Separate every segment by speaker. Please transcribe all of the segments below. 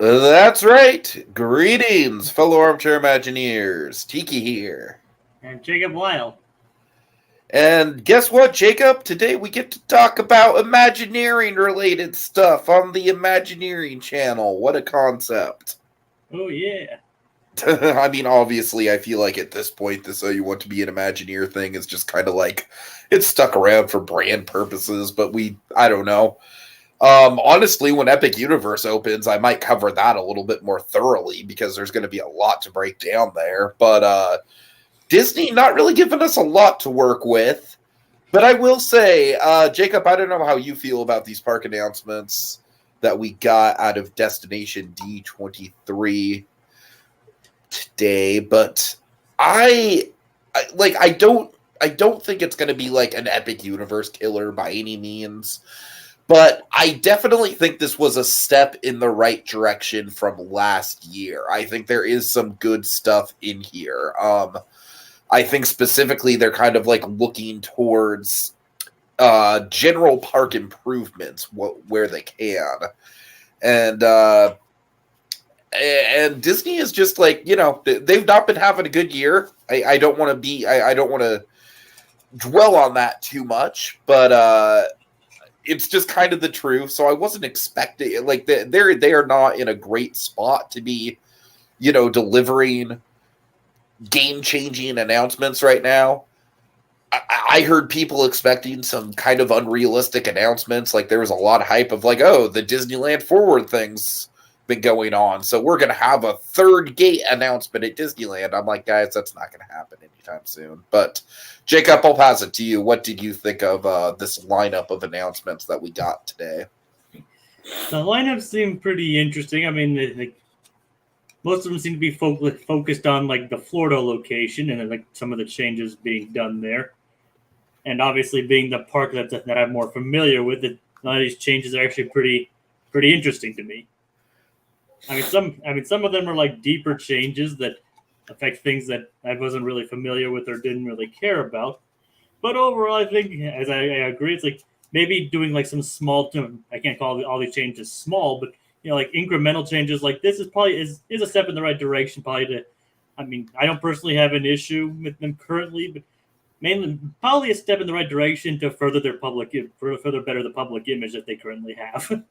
Speaker 1: That's right. Greetings, fellow armchair Imagineers. Tiki here.
Speaker 2: And Jacob Weil.
Speaker 1: And guess what, Jacob? Today we get to talk about Imagineering related stuff on the Imagineering channel. What a concept.
Speaker 2: Oh, yeah.
Speaker 1: I mean, obviously, I feel like at this point, this You Want to Be an Imagineer thing is just kind of like, it's stuck around for brand purposes, but I don't know. Honestly, when Epic Universe opens, I might cover that a little bit more thoroughly because there's going to be a lot to break down there. But Disney not really giving us a lot to work with. But I will say, Jacob, I don't know how you feel about these park announcements that we got out of Destination D23 today, but I don't think it's going to be like an Epic Universe killer by any means. But I definitely think this was a step in the right direction from last year. I think there is some good stuff in here. I think specifically they're kind of like looking towards general park improvements where they can. And Disney is just like, they've not been having a good year. I don't want to dwell on that too much, but it's just kind of the truth. So I wasn't expecting, like, they are not in a great spot to be, delivering game-changing announcements right now. I heard people expecting some kind of unrealistic announcements. Like, there was a lot of hype of like, oh, the Disneyland Forward thing's been going on, so we're going to have a third gate announcement at Disneyland. I'm like, guys, that's not going to happen anytime soon. But Jacob, I'll pass it to you. What did you think of this lineup of announcements that we got today?
Speaker 2: The lineup seemed pretty interesting. I mean, most of them seem to be focused on like the Florida location and like some of the changes being done there. And obviously, being the park that I'm more familiar with, a lot of these changes are actually pretty interesting to me. I mean, some of them are like deeper changes that affect things that I wasn't really familiar with or didn't really care about. But overall, I think, as I agree, it's like maybe doing like some small. I can't call all these changes small, but like incremental changes like this is probably is a step in the right direction. Probably I mean, I don't personally have an issue with them currently, but mainly probably a step in the right direction to further better the public image that they currently have.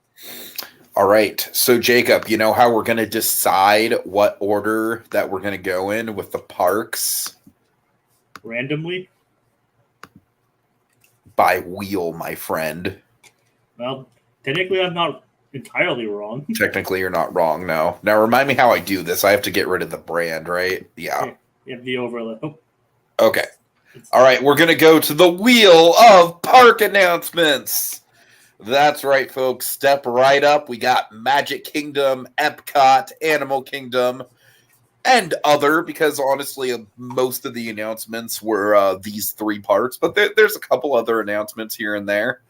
Speaker 1: All right. So, Jacob, you know how we're going to decide what order that we're going to go in with the parks?
Speaker 2: Randomly?
Speaker 1: By wheel, my friend.
Speaker 2: Well, technically, I'm not entirely wrong.
Speaker 1: Technically, you're not wrong, no. Now, remind me how I do this. I have to get rid of the brand, right? Yeah.
Speaker 2: You have the overlay. Oh.
Speaker 1: Okay. All right. We're going to go to the wheel of park announcements. That's right, folks. Step right up. We got Magic Kingdom, Epcot, Animal Kingdom, and other, because honestly, most of the announcements were these three parks, but there's a couple other announcements here and there.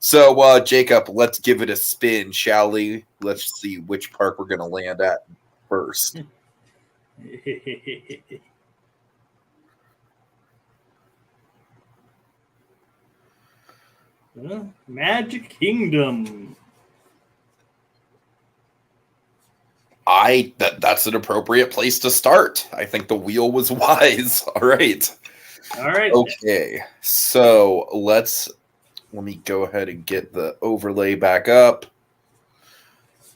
Speaker 1: So, Jacob, let's give it a spin, shall we? Let's see which park we're going to land at first.
Speaker 2: Magic Kingdom.
Speaker 1: That's an appropriate place to start. I think the wheel was wise. All right. Okay. So let me go ahead and get the overlay back up.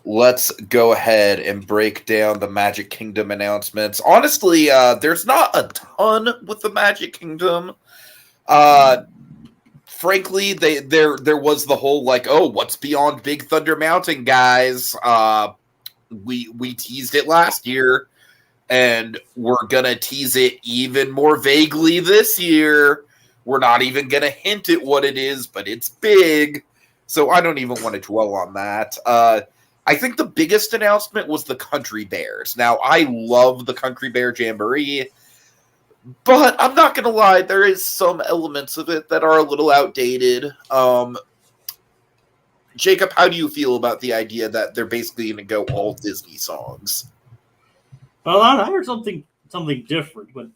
Speaker 1: Let's go ahead and break down the Magic Kingdom announcements. Honestly, there's not a ton with the Magic Kingdom. Frankly, there was the whole like, oh, what's beyond Big Thunder Mountain, guys? We teased it last year, and we're gonna tease it even more vaguely this year. We're not even gonna hint at what it is, but it's big. So I don't even want to dwell on that. I think the biggest announcement was the Country Bears. Now, I love the Country Bear Jamboree, but I'm not going to lie, there is some elements of it that are a little outdated. Jacob, how do you feel about the idea that they're basically going to go all Disney songs?
Speaker 2: Well, I heard something different. But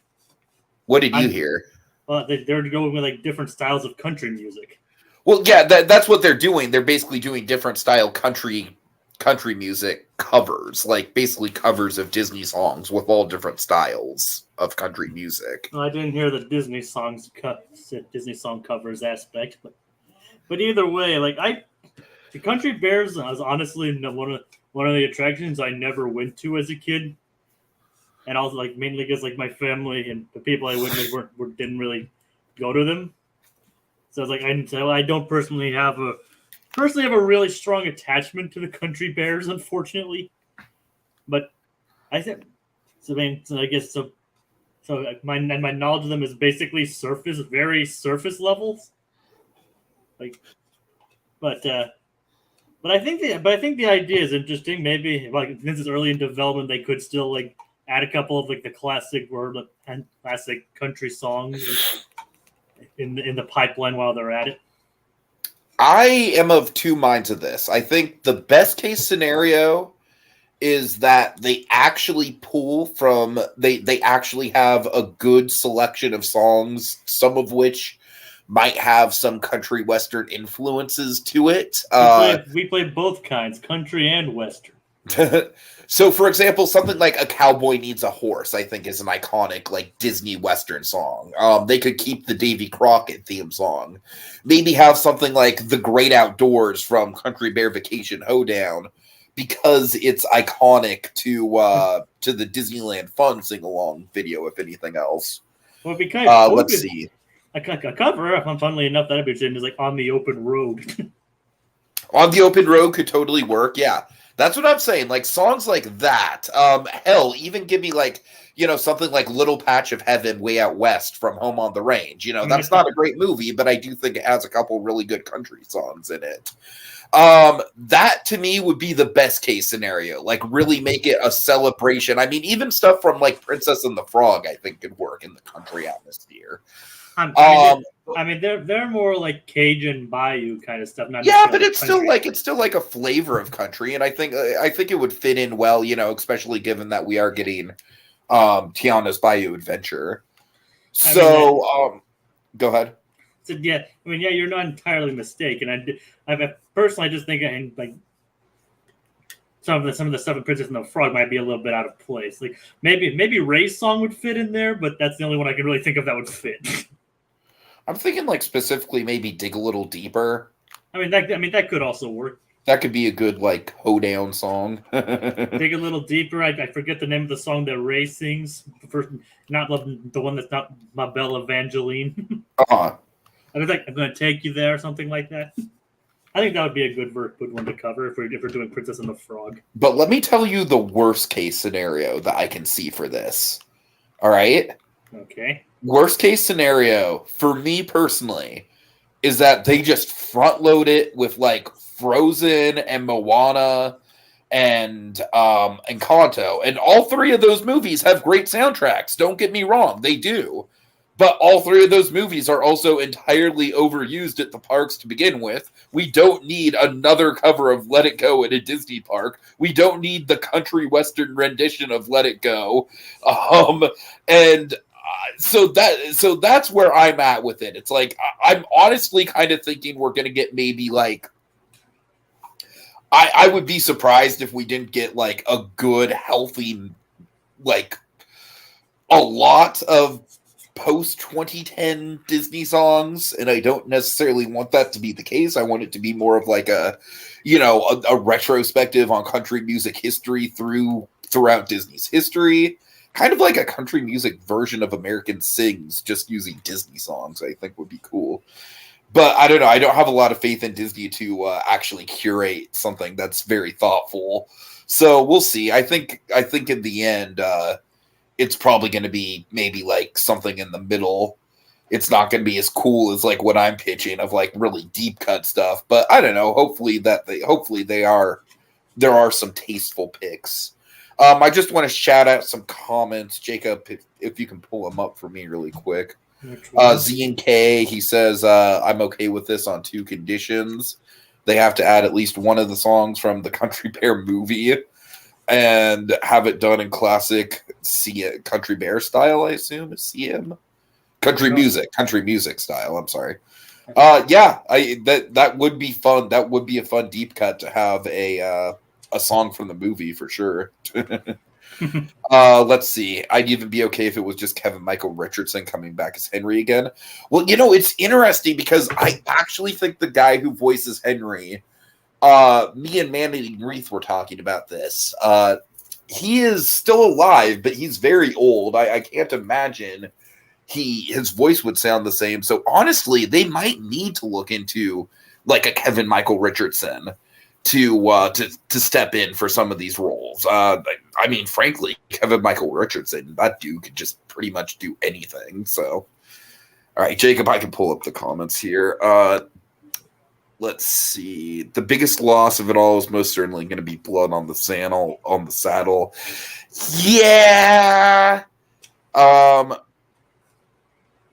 Speaker 1: what did you hear?
Speaker 2: Well, they're going with like different styles of country music.
Speaker 1: Well, yeah, that's what they're doing. They're basically doing different style country country music covers, like basically covers of Disney songs with all different styles of country music.
Speaker 2: Well, I didn't hear the Disney song covers aspect, but either way, like the Country Bears was honestly one of the attractions I never went to as a kid, and also like mainly because like my family and the people I went with didn't really go to them. So it's like I don't personally have a really strong attachment to the Country Bears, unfortunately. But I said, so I guess so. So my knowledge of them is basically very surface levels. Like, but I think the idea is interesting. Maybe like this is early in development, they could still like add a couple of like the classic country songs in the pipeline while they're at it.
Speaker 1: I am of two minds of this. I think the best case scenario is that they actually pull from they actually have a good selection of songs, some of which might have some country western influences to it.
Speaker 2: We play both kinds, country and western.
Speaker 1: So, for example, something like A Cowboy Needs a Horse, I think, is an iconic like Disney Western song. They could keep the Davy Crockett theme song. Maybe have something like The Great Outdoors from Country Bear Vacation Hoedown, because it's iconic to the Disneyland Fun sing-along video, if anything else.
Speaker 2: Well, because
Speaker 1: let's see.
Speaker 2: A cover, funnily enough, that'd be interesting, is like On the Open Road.
Speaker 1: On the Open Road could totally work, yeah. That's what I'm saying. Like songs like that. Hell, even give me like, something like Little Patch of Heaven Way Out West from Home on the Range. That's not a great movie, but I do think it has a couple really good country songs in it. That to me would be the best case scenario. Like really make it a celebration. I mean, even stuff from like Princess and the Frog, I think could work in the country atmosphere.
Speaker 2: I mean, they're more like Cajun Bayou kind of stuff. Not
Speaker 1: but it's still like a flavor of country, and I think it would fit in well, especially given that we are getting Tiana's Bayou Adventure. So, go ahead.
Speaker 2: So yeah, you're not entirely mistaken. I personally just think like some of the stuff in Princess and the Frog might be a little bit out of place. Like maybe Ray's song would fit in there, but that's the only one I can really think of that would fit.
Speaker 1: I'm thinking like specifically maybe Dig a Little Deeper.
Speaker 2: That could also work.
Speaker 1: That could be a good like hoedown song.
Speaker 2: Dig a Little Deeper. I forget the name of the song that Ray sings. Not the one that's not Ma Belle Evangeline.
Speaker 1: Uh-huh.
Speaker 2: I was like, I'm going to take you there or something like that. I think that would be a good one to cover if we're doing Princess and the Frog.
Speaker 1: But let me tell you the worst case scenario that I can see for this. All right?
Speaker 2: Okay.
Speaker 1: Worst case scenario for me personally is that they just front load it with like Frozen and Moana and Encanto, and all three of those movies have great soundtracks. Don't get me wrong, they do. But all three of those movies are also entirely overused at the parks to begin with. We don't need another cover of Let It Go at a Disney park. We don't need the country western rendition of Let It Go. So that's where I'm at with it. It's like I'm honestly kind of thinking we're going to get maybe like I would be surprised if we didn't get like a good, healthy, like a lot of post-2010 Disney songs, and I don't necessarily want that to be the case. I want it to be more of like a retrospective on country music history throughout Disney's history. Kind of like a country music version of American Sings, just using Disney songs, I think would be cool. But I don't know. I don't have a lot of faith in Disney to actually curate something that's very thoughtful. So we'll see. I think in the end, it's probably going to be maybe like something in the middle. It's not going to be as cool as like what I'm pitching of like really deep cut stuff. But I don't know. Hopefully there are some tasteful picks. I just want to shout out some comments, Jacob, if you can pull them up for me really quick. Z and K, he says, I'm okay with this on two conditions. They have to add at least one of the songs from the Country Bear movie and have it done in classic Country Bear style, I assume is CM. Country music style, I'm sorry. That would be fun. That would be a fun deep cut to have a a song from the movie for sure. Let's see. I'd even be okay if it was just Kevin Michael Richardson coming back as Henry again. Well, it's interesting because I actually think the guy who voices Henry, me and Mandy Reith were talking about this. He is still alive, but he's very old. I can't imagine his voice would sound the same. So honestly, they might need to look into like a Kevin Michael Richardson to step in for some of these roles. I mean, frankly, Kevin Michael Richardson, that dude could just pretty much do anything. So, all right, Jacob, I can pull up the comments here. Let's see. The biggest loss of it all is most certainly going to be blood on the saddle. Yeah.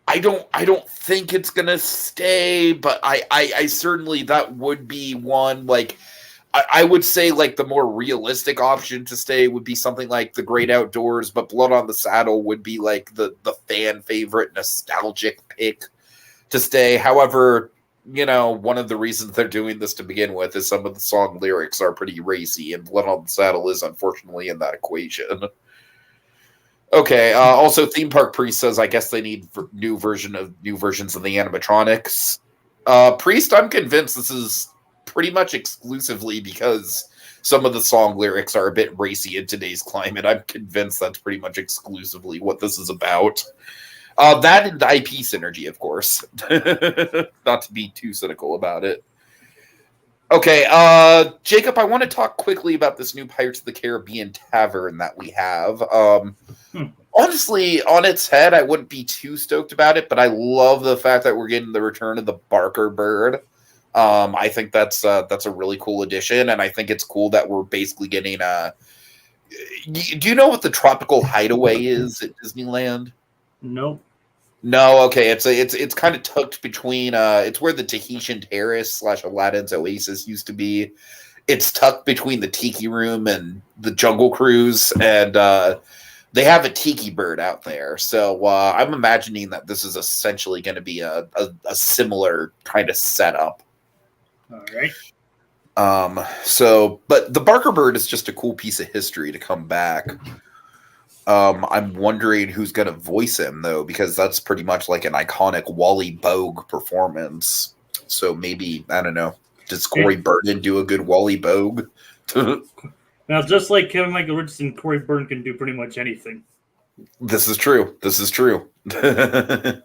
Speaker 1: I don't think it's gonna stay, but I certainly, that would be one. Like, I would say like the more realistic option to stay would be something like The Great Outdoors, but Blood on the Saddle would be like the fan favorite nostalgic pick to stay. However, one of the reasons they're doing this to begin with is some of the song lyrics are pretty racy, and Blood on the Saddle is unfortunately in that equation. Okay. Also, Theme Park Priest says, I guess they need new versions of the animatronics. Priest, I'm convinced this is pretty much exclusively because some of the song lyrics are a bit racy in today's climate. I'm convinced that's pretty much exclusively what this is about. That and the IP synergy, of course. Not to be too cynical about it. Okay, Jacob, I want to talk quickly about this new Pirates of the Caribbean tavern that we have. Honestly, on its head, I wouldn't be too stoked about it, but I love the fact that we're getting the return of the Barker Bird. I think that's a really cool addition, and I think it's cool that we're basically getting a... Do you know what the Tropical Hideaway is at Disneyland?
Speaker 2: Nope.
Speaker 1: No, okay. It's kind of tucked between. It's where the Tahitian Terrace / Aladdin's Oasis used to be. It's tucked between the Tiki Room and the Jungle Cruise, and they have a tiki bird out there. So I'm imagining that this is essentially going to be a similar kind of setup.
Speaker 2: All right.
Speaker 1: But the Barker Bird is just a cool piece of history to come back. I'm wondering who's going to voice him, though, because that's pretty much like an iconic Wally Bogue performance. So maybe, I don't know, does Corey Burton do a good Wally Bogue?
Speaker 2: Now, just like Kevin Michael Richardson, Corey Burton can do pretty much anything.
Speaker 1: This is true.
Speaker 2: And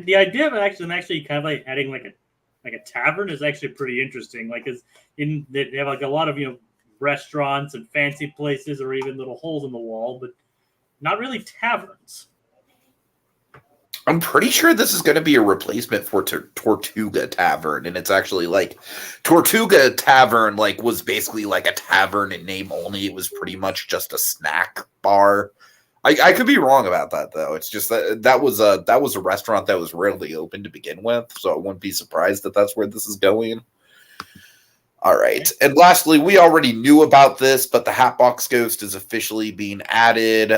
Speaker 2: the idea of actually kind of like adding like a tavern is actually pretty interesting. Like, cause they have like a lot of restaurants and fancy places, or even little holes in the wall, but not really taverns.
Speaker 1: I'm pretty sure this is going to be a replacement for Tortuga Tavern, and it's actually like Tortuga Tavern was basically like a tavern in name only. It was pretty much just a snack bar. I could be wrong about that, though. It's just that was a restaurant that was rarely open to begin with, so I wouldn't be surprised that that's where this is going. All right. And lastly, we already knew about this, but the Hatbox Ghost is officially being added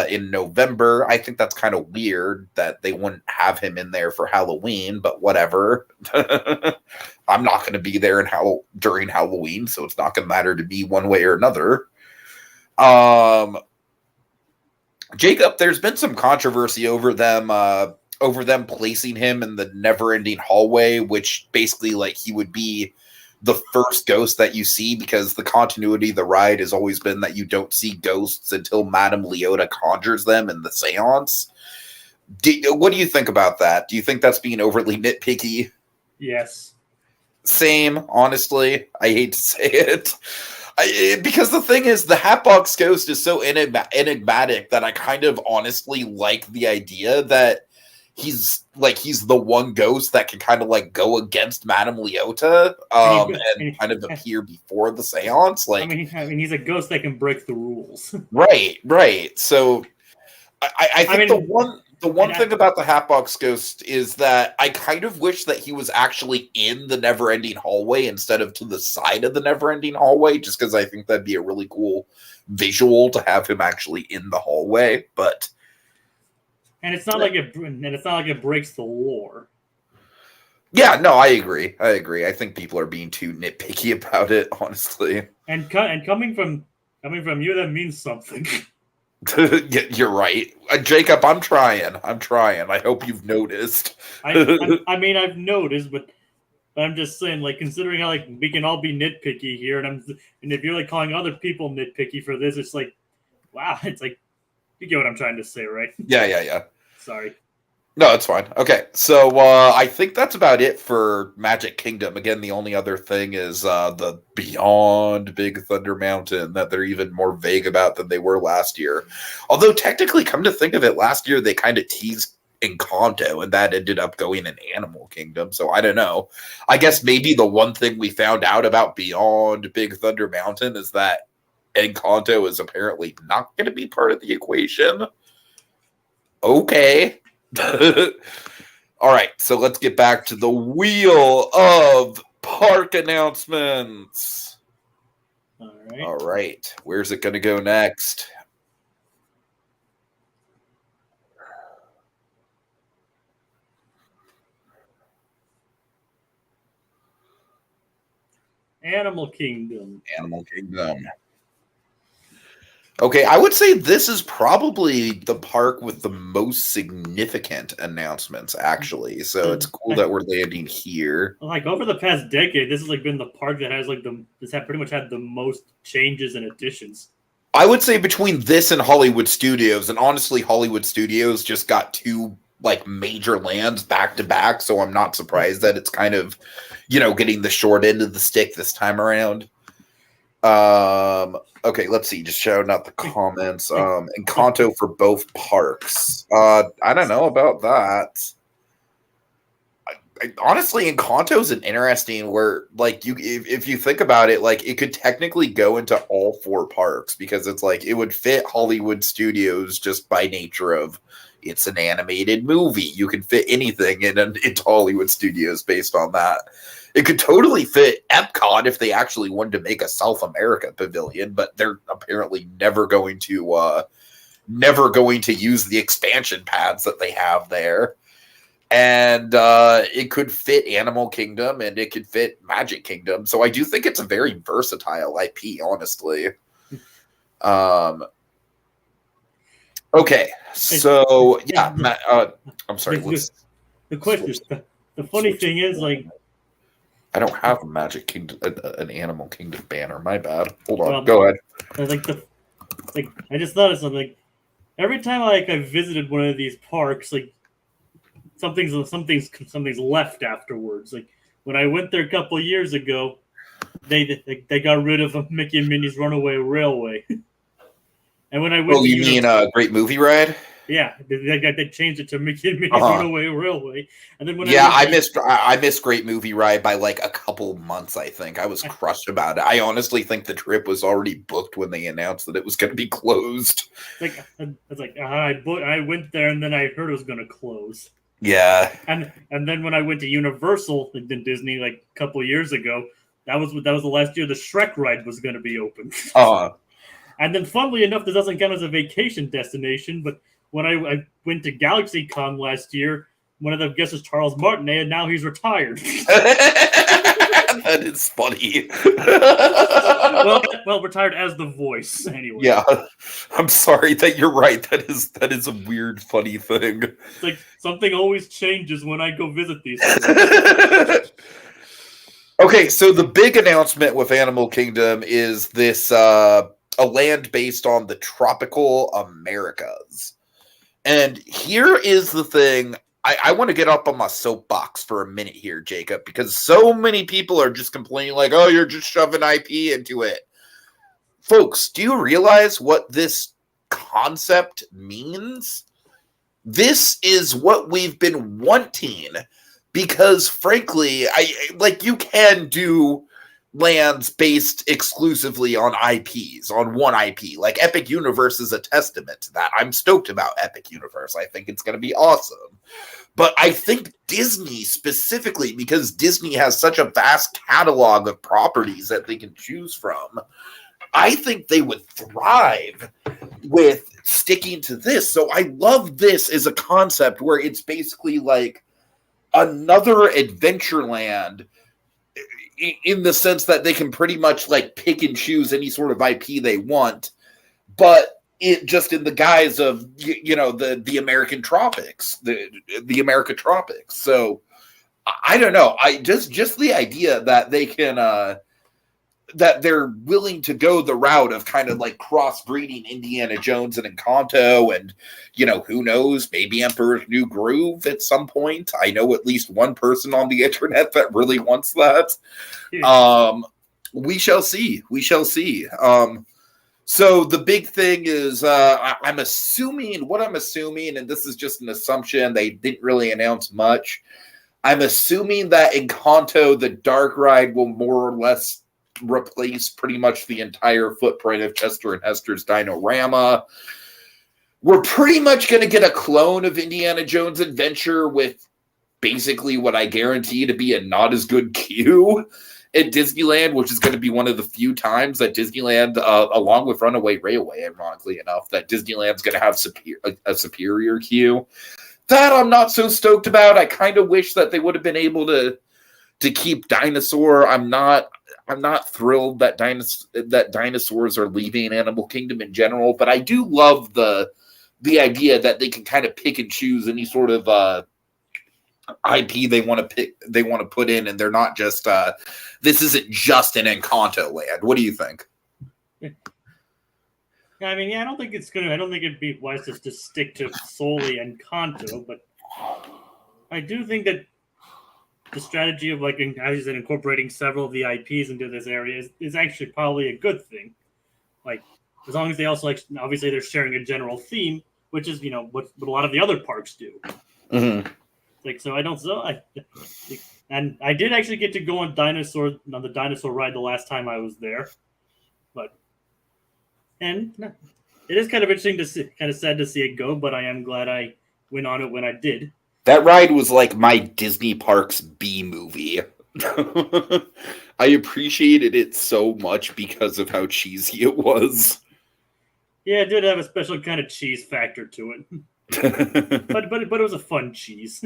Speaker 1: in November. I think that's kind of weird that they wouldn't have him in there for Halloween, but whatever. I'm not going to be there during Halloween, so it's not going to matter to me one way or another. Jacob, there's been some controversy over them placing him in the never-ending hallway, which basically he would be the first ghost that you see, because the continuity of the ride has always been that you don't see ghosts until Madame Leota conjures them in the seance. What do you think about that? Do you think that's being overly nitpicky?
Speaker 2: Yes.
Speaker 1: Same, honestly. I hate to say it. Because the thing is, the Hatbox Ghost is so enigmatic that I kind of honestly like the idea that he's the one ghost that can kind of go against Madame Leota and kind of appear before the seance.
Speaker 2: I mean, he's a ghost that can break the rules.
Speaker 1: Right. So I think the one thing about the Hatbox Ghost is that I kind of wish that he was actually in the never-ending hallway instead of to the side of the never-ending hallway, just because I think that'd be a really cool visual to have him actually in the hallway, but.
Speaker 2: And it's not like it breaks the lore.
Speaker 1: Yeah, no, I agree. I think people are being too nitpicky about it, honestly.
Speaker 2: And coming from you, that means something.
Speaker 1: You're right. Jacob, I'm trying. I hope you've noticed.
Speaker 2: I mean, I've noticed, but I'm just saying, like, considering how like we can all be nitpicky here, and if you're like calling other people nitpicky for this, it's like, wow, it's like, you get what I'm trying to say, right?
Speaker 1: Yeah.
Speaker 2: Sorry.
Speaker 1: No, it's fine. Okay, so I think that's about it for Magic Kingdom. Again, the only other thing is the Beyond Big Thunder Mountain that they're even more vague about than they were last year. Although technically, come to think of it, last year they kind of teased Encanto, and that ended up going in Animal Kingdom. So I don't know. I guess maybe the one thing we found out about Beyond Big Thunder Mountain is that Encanto is apparently not going to be part of the equation. Okay. All right, so let's get back to the wheel of park announcements. All right. Where's it going to go next?
Speaker 2: Animal Kingdom.
Speaker 1: Okay, I would say this is probably the park with the most significant announcements, actually. So it's cool that we're landing here.
Speaker 2: Like over the past decade, this has like been the park that has like pretty much had the most changes and additions.
Speaker 1: I would say between this and Hollywood Studios, and honestly, Hollywood Studios just got two like major lands back to back, so I'm not surprised that it's kind of, getting the short end of the stick this time around. Okay, let's see. Just shouting out the comments. Encanto for both parks. I don't know about that. Honestly, Encanto is an interesting where, like, if you think about it, like, it could technically go into all four parks because it's like it would fit Hollywood Studios just by nature of it's an animated movie. You can fit anything into Hollywood Studios based on that. It could totally fit Epcot if they actually wanted to make a South America pavilion, but they're apparently never going to use the expansion pads that they have there. And it could fit Animal Kingdom and it could fit Magic Kingdom. So I do think it's a very versatile IP, honestly. Okay, so yeah, I'm sorry.
Speaker 2: The question, the funny thing is, like,
Speaker 1: I don't have a Magic Kingdom, an Animal Kingdom banner. My bad. Hold on. Go ahead.
Speaker 2: I just noticed something. Like, every time I visited one of these parks, like something's left afterwards. Like when I went there a couple of years ago, they got rid of Mickey and Minnie's Runaway Railway. And when I went,
Speaker 1: you mean a Great Movie Ride?
Speaker 2: Yeah, they changed it to Mickey and Minnie's Runaway Railway, and then
Speaker 1: I missed Great Movie Ride by like a couple months. I think I was crushed about it. I honestly think the trip was already booked when they announced that it was going to be closed.
Speaker 2: I went there and then I heard it was going to close.
Speaker 1: Yeah,
Speaker 2: and then when I went to Universal in Disney like a couple of years ago, that was the last year the Shrek ride was going to be open. And then, funnily enough, this doesn't count as a vacation destination, but when I went to GalaxyCon last year, one of the guests was Charles Martinet, and now he's retired.
Speaker 1: That is funny.
Speaker 2: well, retired as the voice, anyway.
Speaker 1: Yeah, I'm sorry that you're right. That is a weird, funny thing.
Speaker 2: It's like something always changes when I go visit these
Speaker 1: things. Okay, so the big announcement with Animal Kingdom is this a land based on the tropical Americas. And here is the thing. I want to get up on my soapbox for a minute here, Jacob, because so many people are just complaining like, oh, you're just shoving IP into it. Folks, do you realize what this concept means? This is what we've been wanting because, frankly, you can do lands based exclusively on IPs, on one IP. Like Epic Universe is a testament to that. I'm stoked about Epic Universe. I think it's going to be awesome. But I think Disney specifically, because Disney has such a vast catalog of properties that they can choose from, I think they would thrive with sticking to this. So I love this as a concept where it's basically like another Adventureland in the sense that they can pretty much like pick and choose any sort of IP they want, but it just in the guise of the American tropics, the America tropics. So I don't know. I just the idea that they can that they're willing to go the route of kind of like crossbreeding Indiana Jones and Encanto, and who knows, maybe Emperor's New Groove at some point. I know at least one person on the internet that really wants that. We shall see. We shall see. So the big thing is, I'm assuming, and this is just an assumption, they didn't really announce much. I'm assuming that Encanto, the dark ride, will more or less replace pretty much the entire footprint of Chester and Hester's Dinorama. We're pretty much going to get a clone of Indiana Jones Adventure with basically what I guarantee to be a not as good queue at Disneyland, which is going to be one of the few times that Disneyland, along with Runaway Railway, ironically enough, that Disneyland's going to have a superior queue. That I'm not so stoked about. I kind of wish that they would have been able to keep Dinosaur. I'm not thrilled that dinosaurs are leaving Animal Kingdom in general, but I do love the idea that they can kind of pick and choose any sort of IP they want to put in, and they're not just this isn't just an Encanto land. What do you think?
Speaker 2: I mean, I don't think it'd be wise just to stick to solely Encanto, but I do think that the strategy of, like, as you said, incorporating several of the IPs into this area is actually probably a good thing. Like, as long as they also, like, obviously they're sharing a general theme, which is, what a lot of the other parks do.
Speaker 1: Mm-hmm.
Speaker 2: Like, so and I did actually get to go on the dinosaur ride the last time I was there, and it is kind of interesting to see, kind of sad to see it go, but I am glad I went on it when I did.
Speaker 1: That ride was like my Disney Parks B movie. I appreciated it so much because of how cheesy it was.
Speaker 2: Yeah, it did have a special kind of cheese factor to it. but it was a fun cheese.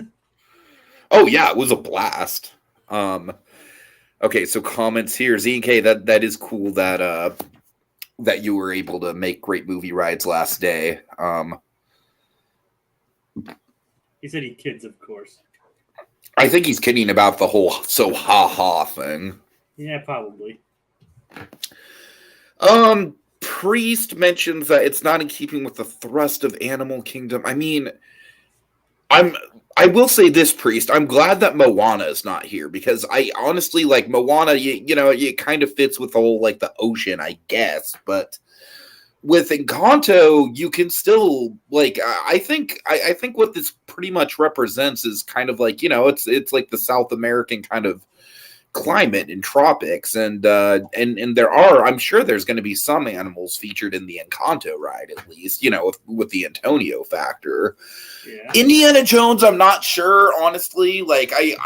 Speaker 1: Oh yeah, it was a blast. Okay, so comments here. Z&K, that is cool that you were able to make great movie rides last day.
Speaker 2: He said he kids, of course.
Speaker 1: I think he's kidding about the whole so ha-ha thing.
Speaker 2: Yeah, probably.
Speaker 1: Priest mentions that it's not in keeping with the thrust of Animal Kingdom. I mean, I will say this, Priest. I'm glad that Moana is not here, because I honestly like Moana. It kind of fits with the whole like the ocean, I guess. But with Encanto, you can still like. I think what this pretty much represents is kind of like it's like the South American kind of climate in tropics, and there are, I'm sure there's going to be some animals featured in the Encanto ride, at least with the Antonio factor.
Speaker 2: Yeah.
Speaker 1: Indiana Jones, I'm not sure, honestly. Like I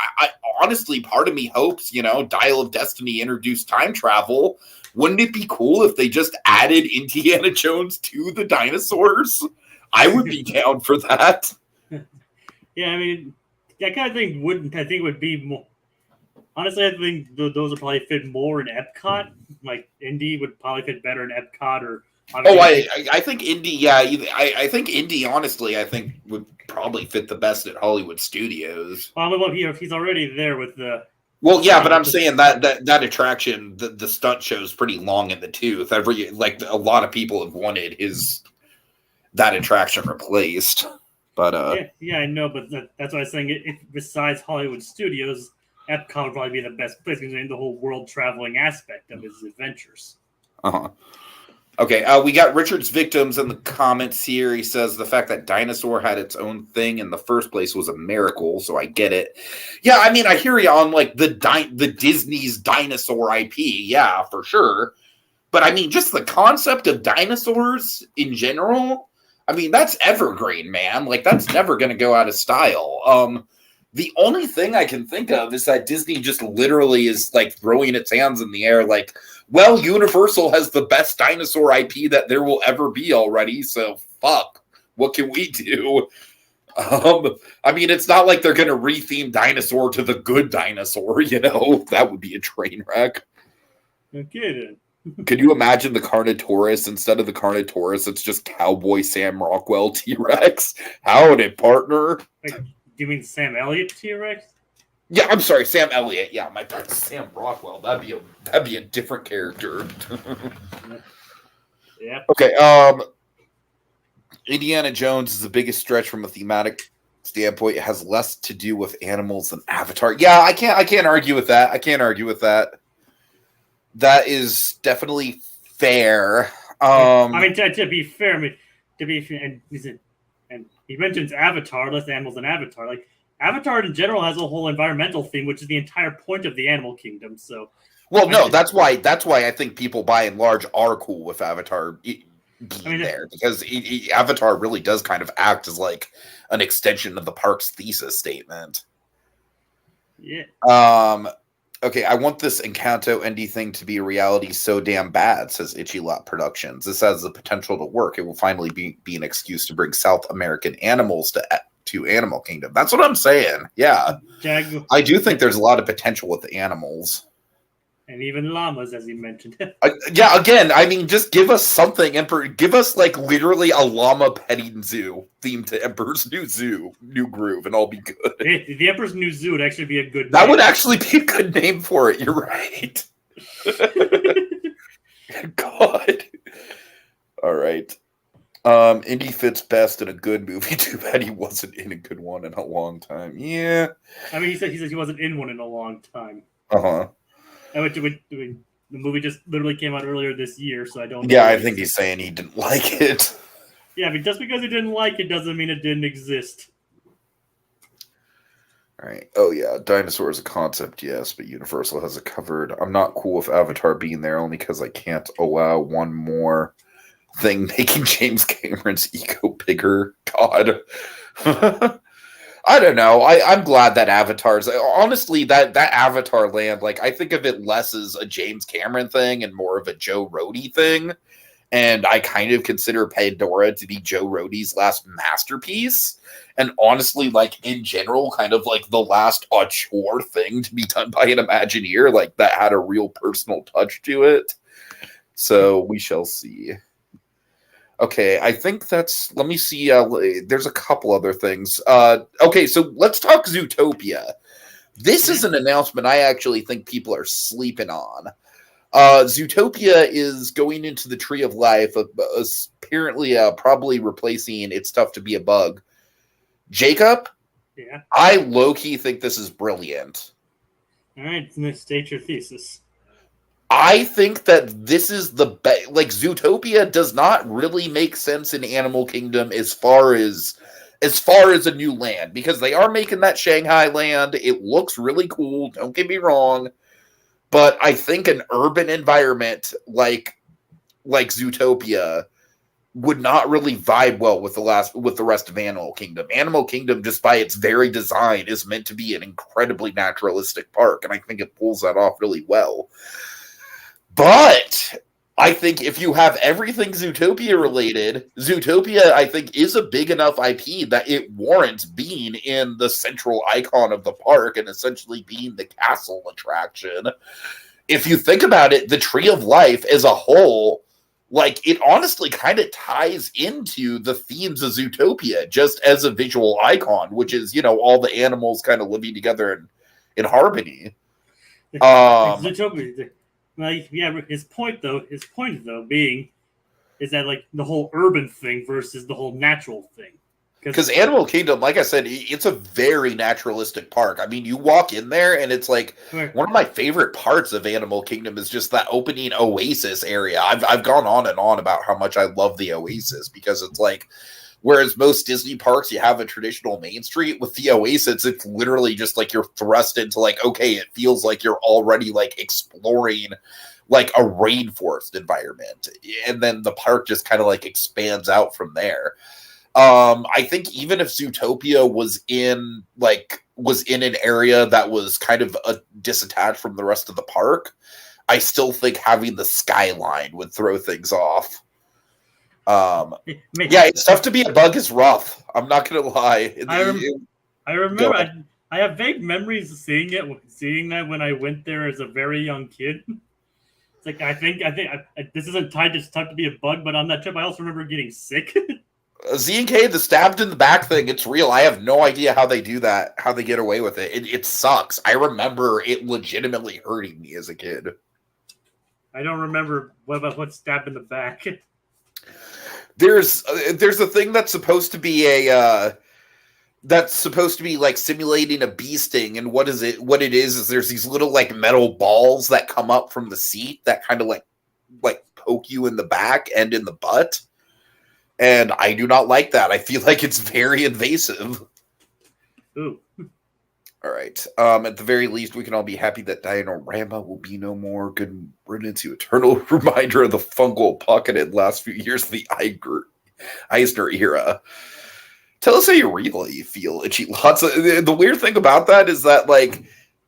Speaker 1: honestly, part of me hopes Dial of Destiny introduced time travel. Wouldn't it be cool if they just added Indiana Jones to the dinosaurs? I would be down for that.
Speaker 2: Yeah, I mean, that kind of thing would be more. Honestly, I think those would probably fit more in Epcot. Like, Indy would probably fit better in Epcot, or.
Speaker 1: I think Indy. Yeah, I think Indy. Honestly, I think would probably fit the best at Hollywood Studios.
Speaker 2: Well, he's already there with the.
Speaker 1: Well, yeah, but I'm saying that attraction, the stunt show's pretty long in the tooth. A lot of people have wanted that attraction replaced. But
Speaker 2: yeah, I know, but that's what I was saying. Besides Hollywood Studios, Epcot would probably be the best place, considering the whole world traveling aspect of his adventures.
Speaker 1: Okay, we got Richard's Victims in the comments here. He says the fact that Dinosaur had its own thing in the first place was a miracle, so I get it. Yeah, I mean, I hear you on like the Disney's dinosaur IP. Yeah, for sure. But I mean, just the concept of dinosaurs in general, I mean, that's evergreen, man. Like, that's never going to go out of style. The only thing I can think of is that Disney just literally is like throwing its hands in the air like, well, Universal has the best dinosaur IP that there will ever be already, so fuck. What can we do? I mean, it's not like they're going to retheme Dinosaur to the Good Dinosaur, That would be a train wreck.
Speaker 2: Okay, then.
Speaker 1: Can you imagine the Carnotaurus? Instead of the Carnotaurus, it's just Cowboy Sam Rockwell T-Rex? Howdy, partner.
Speaker 2: Like, do you mean Sam Elliott T-Rex?
Speaker 1: Yeah, I'm sorry, Sam Elliott. Yeah, my bad. Sam Rockwell. That'd be a different character.
Speaker 2: Yeah.
Speaker 1: Okay, Indiana Jones is the biggest stretch from a thematic standpoint. It has less to do with animals than Avatar. Yeah, I can't argue with that. That is definitely fair.
Speaker 2: I mean, to be fair, and he mentions Avatar, less animals than Avatar. Like, Avatar in general has a whole environmental theme, which is the entire point of the animal kingdom. So,
Speaker 1: well, no, that's why I think people by and large are cool with Avatar there, because Avatar really does kind of act as like an extension of the park's thesis statement.
Speaker 2: Yeah.
Speaker 1: Okay, I want this Encanto indie thing to be a reality so damn bad, says Itchy Lot Productions. This has the potential to work. It will finally be an excuse to bring South American animals to Animal Kingdom. That's what I'm saying. Yeah. I do think there's a lot of potential with the animals.
Speaker 2: And even llamas, as you mentioned.
Speaker 1: Yeah, again, I mean, just give us something. Give us, like, literally a llama petting zoo themed to Emperor's New Groove, and I'll be good.
Speaker 2: The Emperor's New Zoo would actually be a good name.
Speaker 1: That would actually be a good name for it. You're right. God. All right. Indy fits best in a good movie. Too bad he wasn't in a good one in a long time. Yeah.
Speaker 2: I mean, he said he wasn't in one in a long time.
Speaker 1: Uh-huh.
Speaker 2: The movie just literally came out earlier this year, so I don't know.
Speaker 1: Yeah, I think he's saying he didn't like it.
Speaker 2: Yeah, but just because he didn't like it doesn't mean it didn't exist.
Speaker 1: All right. Oh, yeah. Dinosaur is a concept, yes, but Universal has it covered. I'm not cool with Avatar being there only because I can't allow one more thing making James Cameron's ego bigger. God. I don't know. I'm glad that Avatar's honestly that Avatar land, like, I think of it less as a James Cameron thing and more of a Joe Rohde thing. And I kind of consider Pandora to be Joe Rohde's last masterpiece. And honestly, like, in general, kind of like the last auteur thing to be done by an Imagineer, like, that had a real personal touch to it. So we shall see. Okay, I think that's... Let me see. There's a couple other things. Okay, so let's talk Zootopia. This is an announcement I actually think people are sleeping on. Zootopia is going into the Tree of Life, apparently probably replacing It's Tough to Be a Bug. Jacob?
Speaker 2: Yeah?
Speaker 1: I low-key think this is brilliant.
Speaker 2: All right, state your thesis.
Speaker 1: I think that this is the best. Like, Zootopia does not really make sense in Animal Kingdom as far as a new land, because they are making that Shanghai land. It looks really cool. Don't get me wrong, but I think an urban environment like Zootopia would not really vibe well with the rest of Animal Kingdom. Animal Kingdom, just by its very design, is meant to be an incredibly naturalistic park, and I think it pulls that off really well. But I think if you have everything Zootopia related, Zootopia, I think, is a big enough IP that it warrants being in the central icon of the park and essentially being the castle attraction. If you think about it, the Tree of Life as a whole, like, it honestly kind of ties into the themes of Zootopia just as a visual icon, which is, all the animals kind of living together in harmony.
Speaker 2: Zootopia... Like, yeah, his point though being is that, like, the whole urban thing versus the whole natural thing.
Speaker 1: Because Animal Kingdom, like I said, it's a very naturalistic park. I mean, you walk in there and it's like one of my favorite parts of Animal Kingdom is just that opening oasis area. I've gone on and on about how much I love the oasis, because it's like, whereas most Disney parks, you have a traditional main street. With the Oasis, it's literally just like you're thrust into, like, okay, it feels like you're already, like, exploring, like, a rainforest environment. And then the park just kind of, like, expands out from there. I think even if Zootopia was in an area that was kind of disattached from the rest of the park, I still think having the skyline would throw things off. Yeah, it's tough to be a bug. Is rough. I'm not gonna lie.
Speaker 2: I remember. I have vague memories of seeing that when I went there as a very young kid. It's like I think this isn't tied to tough to be a bug, but on that trip I also remember getting sick.
Speaker 1: Z&K, the stabbed in the back thing, it's real. I have no idea how they do that, how they get away with it. It sucks. I remember it legitimately hurting me as a kid.
Speaker 2: I don't remember what stabbed in the back.
Speaker 1: There's a thing that's supposed to be like simulating a bee sting, and what it is there's these little like metal balls that come up from the seat that kind of like poke you in the back and in the butt. And I do not like that. I feel like it's very invasive.
Speaker 2: Ooh.
Speaker 1: All right. At the very least, we can all be happy that Dinorama will be no more. Good riddance to eternal reminder of the fungal pocketed last few years of the Eisner era. Tell us how you really feel, Itchy. The weird thing about that is that, like,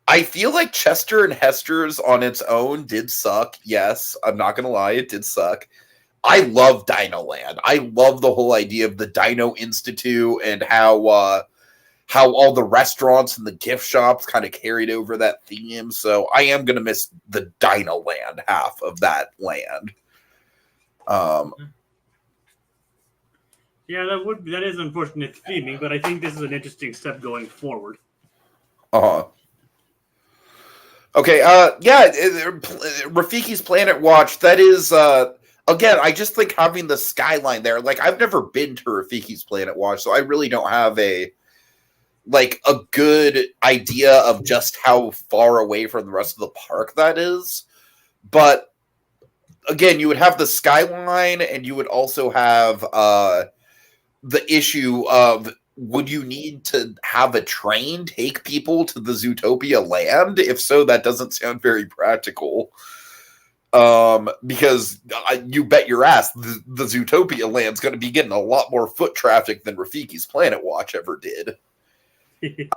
Speaker 1: I feel like Chester and Hester's on its own did suck. Yes, I'm not going to lie. It did suck. I love Dinoland. I love the whole idea of the Dino Institute and how all the restaurants and the gift shops kind of carried over that theme. So I am going to miss the Dinoland half of that land.
Speaker 2: Yeah, that is unfortunate theming, but I think this is an interesting step going forward.
Speaker 1: Okay, Rafiki's Planet Watch, that is again, I just think having the skyline there, like I've never been to Rafiki's Planet Watch, so I really don't have a good idea of just how far away from the rest of the park that is. But again, you would have the skyline, and you would also have the issue of, would you need to have a train take people to the Zootopia land? If so, that doesn't sound very practical. Because you bet your ass the Zootopia land's going to be getting a lot more foot traffic than Rafiki's Planet Watch ever did.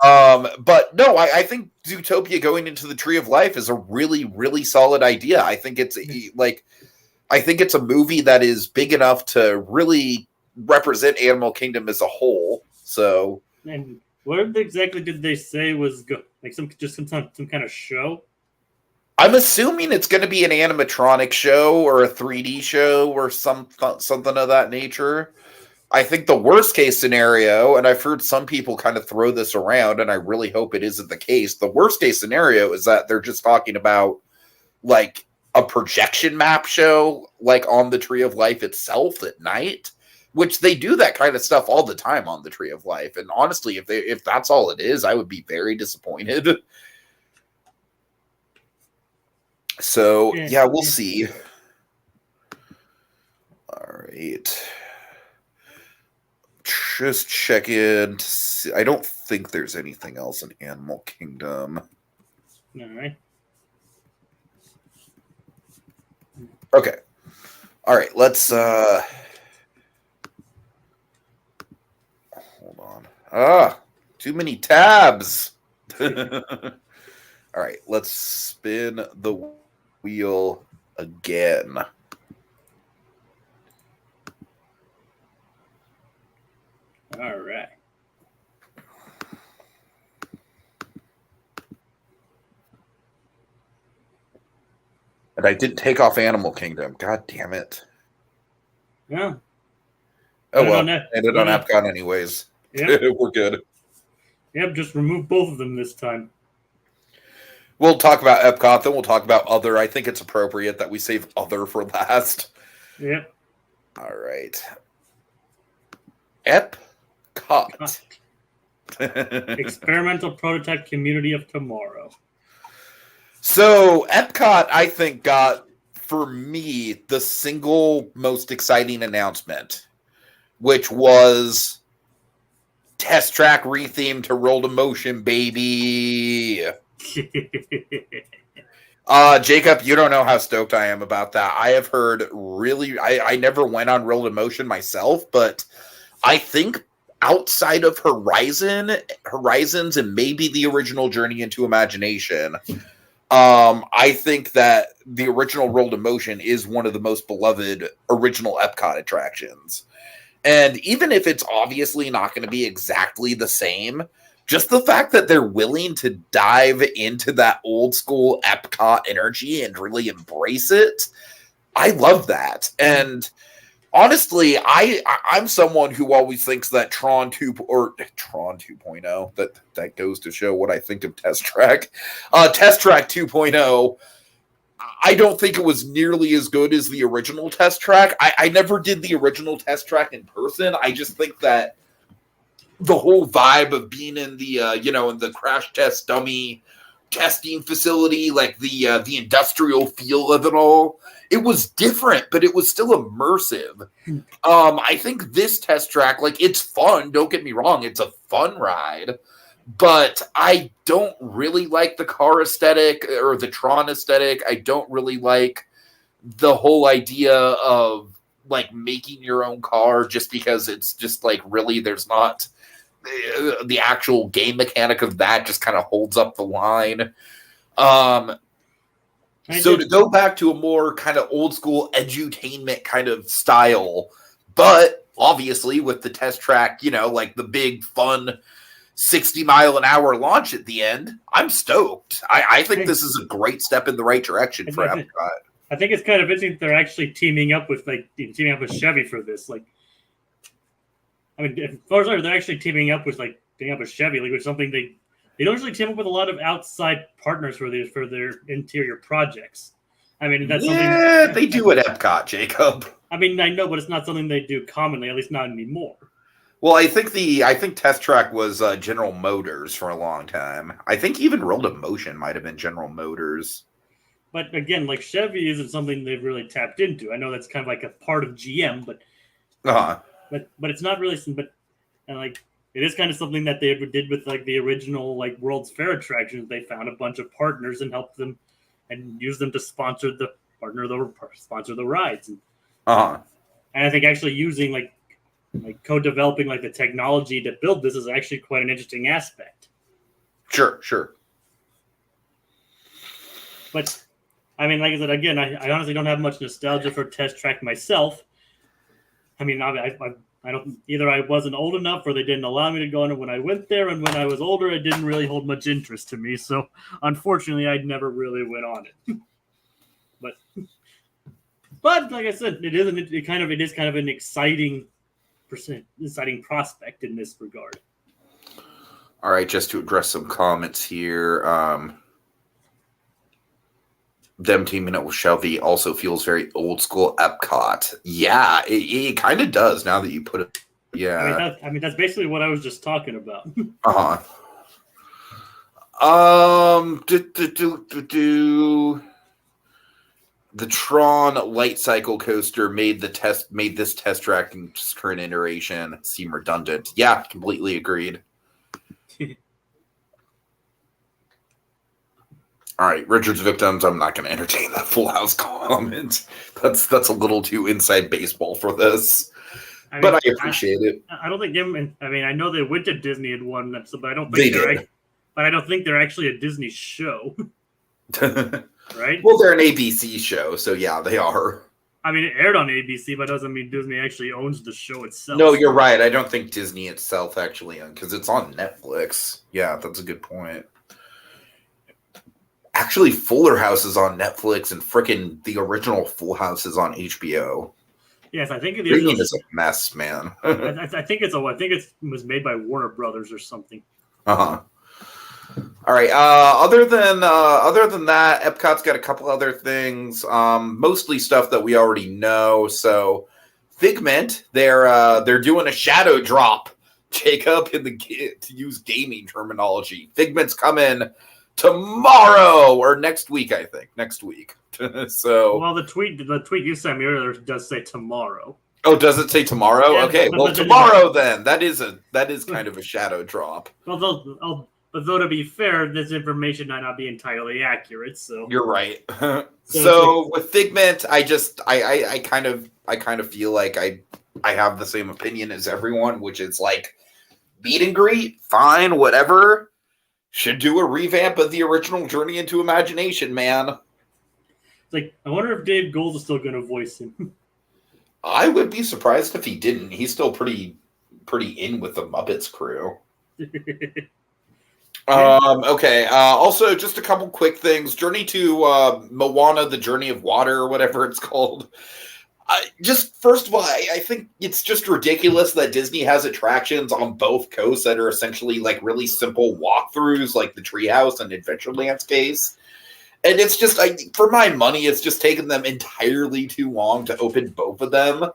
Speaker 1: But no, I think Zootopia going into the Tree of Life is a really, really solid idea. I think it's a movie that is big enough to really represent Animal Kingdom as a whole. So,
Speaker 2: and what exactly did they say was like some kind of show?
Speaker 1: I'm assuming it's going to be an animatronic show or a 3D show or something of that nature. I think the worst case scenario, and I've heard some people kind of throw this around, and I really hope it isn't the case. The worst case scenario is that they're just talking about like a projection map show, like on the Tree of Life itself at night, which they do that kind of stuff all the time on the Tree of Life. And honestly, if that's all it is, I would be very disappointed. So yeah, we'll see. All right. Just check in to see. I don't think there's anything else in Animal Kingdom.
Speaker 2: All right.
Speaker 1: Okay. All right, let's hold on. Too many tabs. All right, let's spin the wheel again.
Speaker 2: All right.
Speaker 1: And I didn't take off Animal Kingdom. God damn it.
Speaker 2: Yeah.
Speaker 1: Oh, well. Ended on Epcot anyways.
Speaker 2: Yep.
Speaker 1: We're good.
Speaker 2: Yep, just remove both of them this time.
Speaker 1: We'll talk about Epcot, then we'll talk about other. I think it's appropriate that we save other for last.
Speaker 2: Yep.
Speaker 1: All right. Epcot.
Speaker 2: Experimental prototype community of tomorrow.
Speaker 1: So Epcot, I think, got, for me, the single most exciting announcement, which was Test Track rethemed to Roll to Motion, baby. Jacob, you don't know how stoked I am about that. I have heard really, I never went on Roll to Motion myself, but I think outside of Horizons and maybe the original Journey into Imagination, I think that the original World of Motion is one of the most beloved original Epcot attractions. And even if it's obviously not going to be exactly the same, just the fact that they're willing to dive into that old school Epcot energy and really embrace it, I love that. And honestly, I'm someone who always thinks that Tron 2.0, that goes to show what I think of Test Track. Test Track 2.0, I don't think it was nearly as good as the original Test Track. I never did the original Test Track in person. I just think that the whole vibe of being in the in the crash test dummy testing facility, like the industrial feel of it all, it was different, but it was still immersive. I think this Test Track, like, it's fun, don't get me wrong, it's a fun ride, but I don't really like the car aesthetic or the Tron aesthetic. I don't really like the whole idea of like making your own car just because it's just like, really, there's not the actual game mechanic of that just kind of holds up the line. So to go back to a more kind of old school edutainment kind of style, but obviously with the Test Track, like the big fun 60-mile-an-hour launch at the end, I'm stoked. I think this is a great step in the right direction for Epcot.
Speaker 2: I think it's kind of interesting they're actually teaming up with Chevy for this. Like, I mean, as far as they're actually teaming up with Chevy, like, with something they don't usually team up with a lot of outside partners for their interior projects. I mean, that's something
Speaker 1: they do at Epcot, Jacob.
Speaker 2: I mean, I know, but it's not something they do commonly, at least not anymore.
Speaker 1: Well, I think Test Track was General Motors for a long time. I think even World of Motion might have been General Motors.
Speaker 2: But again, like, Chevy isn't something they've really tapped into. I know that's kind of like a part of GM, but it's not really. Like, it is kind of something that they ever did with like the original like World's Fair attractions. They found a bunch of partners and helped them and used them to sponsor the rides. And I think actually using like co-developing like the technology to build this is actually quite an interesting aspect.
Speaker 1: Sure.
Speaker 2: But I mean, like I said, again, I honestly don't have much nostalgia for Test Track myself. I mean, I don't, either I wasn't old enough or they didn't allow me to go on it when I went there, and when I was older, it didn't really hold much interest to me. So unfortunately, I never really went on it. But like I said, it is kind of an exciting prospect in this regard.
Speaker 1: All right, just to address some comments here. Them teaming up with Chevy also feels very old school Epcot. Yeah, it kind of does now that you put it. Yeah.
Speaker 2: I mean, that's basically what I was just talking about.
Speaker 1: The Tron Light Cycle Coaster made this Test Track in its current iteration seem redundant. Yeah, completely agreed. All right, Richard's victims. I'm not going to entertain that Full House comment. That's a little too inside baseball for this, but I appreciate it.
Speaker 2: I don't think him. I mean, I know they went to Disney in one episode, but I don't think but I don't think they're actually a Disney show. Right?
Speaker 1: Well, they're an ABC show, so yeah, they are.
Speaker 2: I mean, it aired on ABC, but doesn't mean Disney actually owns the show itself.
Speaker 1: No, you're right. I don't think Disney itself actually owns, because it's on Netflix. Yeah, that's a good point. Actually, Fuller House is on Netflix, and frickin' the original Full House is on HBO.
Speaker 2: Yes, I think
Speaker 1: Streaming is a mess, man.
Speaker 2: I think it was made by Warner Brothers or something.
Speaker 1: All right. Other than that, Epcot's got a couple other things. Mostly stuff that we already know. So, Figment, they're doing a shadow drop, Jacob, to use gaming terminology. Figment's coming tomorrow or next week, I think. Next week. So,
Speaker 2: well, the tweet you sent me earlier does say tomorrow.
Speaker 1: Oh, does it say tomorrow? Yeah, okay, well, tomorrow then. That is kind of a shadow drop.
Speaker 2: But though, to be fair, this information might not be entirely accurate. So
Speaker 1: you're right. So with Figment, I kind of feel like I have the same opinion as everyone, which is like meet and greet, fine, whatever. Should do a revamp of the original Journey into Imagination, man.
Speaker 2: It's like, I wonder if Dave Gold is still going to voice him.
Speaker 1: I would be surprised if he didn't. He's still pretty in with the Muppets crew. Okay. Also, just a couple quick things. Journey to Moana, the Journey of Water, or whatever it's called. Just first of all, I think it's just ridiculous that Disney has attractions on both coasts that are essentially like really simple walkthroughs, like the Treehouse and Adventureland's case. And it's just, for my money, it's just taken them entirely too long to open both of them.